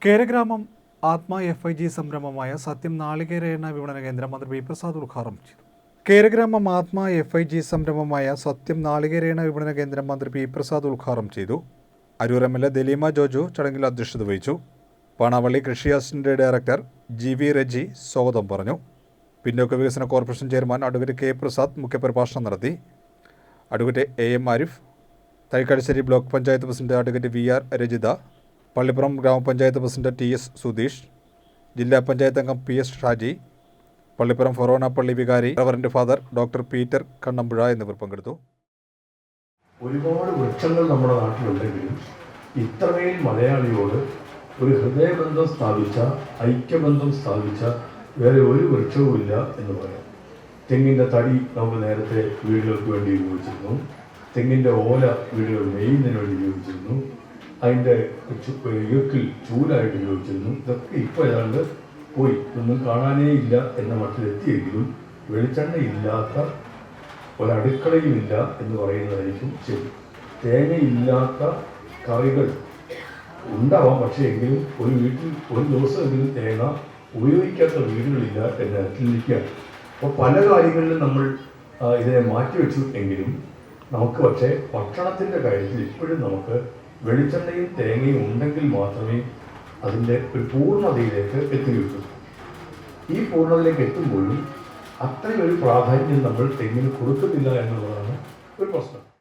കേരഗ്രാമം ആത്മ FIG സംരംഭമായ സത്യം നാളികേര എണ്ണ വിപണന കേന്ദ്രം മന്ത്രി പി പ്രസാദ് ഉദ്ഘാടനം ചെയ്തു. കേരഗ്രാമം ആത്മ FIG സംരംഭമായ സത്യം നാളികേര എണ്ണ വിപണന കേന്ദ്രം മന്ത്രി പി പ്രസാദ് ഉദ്ഘാടനം ചെയ്തു. അരൂർ MLA ദലീമ ജോജു ചടങ്ങിൽ അധ്യക്ഷത വഹിച്ചു. പാണാവള്ളി കൃഷി അസിസ്റ്റന്റ് ഡയറക്ടർ GV റെജി സ്വാഗതം പറഞ്ഞു. പിന്നോക്ക വികസന corporation chairman advocate K Prasad മുഖ്യപ്രഭാഷണം നടത്തി. Advocate AM Arif, Thaikattussery block panchayat president advocate VR Rajitha, Pallippuram ഗ്രാമപഞ്ചായത്ത് പ്രസിഡന്റ് TS സുധീഷ്, ജില്ലാ പഞ്ചായത്ത് അംഗം PS ഷാജി, പള്ളിപ്പുറം ഫൊറോന പള്ളി വികാരി reverend father doctor Peter Kannampuzha എന്നിവർ പങ്കെടുത്തു. ഒരുപാട് വൃക്ഷങ്ങൾ നമ്മുടെ നാട്ടിലുണ്ടെങ്കിലും ഇത്രമേൽ മലയാളിയോട് ഒരു ഹൃദയബന്ധം സ്ഥാപിച്ച, ഐക്യബന്ധം സ്ഥാപിച്ച വേറെ ഒരു വൃക്ഷവുമില്ല എന്ന് പറയാം. തെങ്ങിൻ്റെ തടി നമുക്ക് നേരത്തെ വീടുകൾക്ക് വേണ്ടി ഉപയോഗിച്ചിരുന്നു. തെങ്ങിൻ്റെ ഓല വീടുകൾ മെയ്യുന്നതിന് വേണ്ടി ഉപയോഗിച്ചിരുന്നു. അതിൻ്റെ ഈർക്കിൽ ചൂലായിട്ട് ഉപയോഗിച്ചിരുന്നു. ഇതൊക്കെ ഇപ്പോൾ ഏതാണ്ട് പോയി, ഒന്നും കാണാനേ ഇല്ല എന്ന മട്ടിലെത്തിയെങ്കിലും വെളിച്ചെണ്ണ ഇല്ലാത്ത ഒരടുക്കളയുമില്ല എന്ന് പറയുന്നതായിരിക്കും ശരി. തേങ്ങയില്ലാത്ത കറികൾ ഉണ്ടാവാം, പക്ഷേ എങ്കിലും ഒരു വീട്ടിൽ ഒരു ദിവസമെങ്കിലും തേങ്ങ ഉപയോഗിക്കാത്ത വീടുകളില്ല എന്ന തരത്തിലിരിക്കുകയാണ്. അപ്പോൾ പല കാര്യങ്ങളിലും നമ്മൾ ഇതിനെ മാറ്റിവെച്ചു എങ്കിലും നമുക്ക് പക്ഷേ ഭക്ഷണത്തിൻ്റെ കാര്യത്തിൽ ഇപ്പോഴും നമുക്ക് വെളിച്ചെണ്ണയും തേങ്ങയും ഉണ്ടെങ്കിൽ മാത്രമേ അതിൻ്റെ ഒരു പൂർണ്ണതയിലേക്ക് എത്തുകയുള്ളൂ. ഈ പൂർണ്ണതയിലേക്ക് എത്തുമ്പോഴും അത്രയും ഒരു പ്രാധാന്യം നമ്മൾ തെങ്ങിന് കൊടുക്കുന്നില്ല എന്നുള്ളതാണ് ഒരു പ്രശ്നം.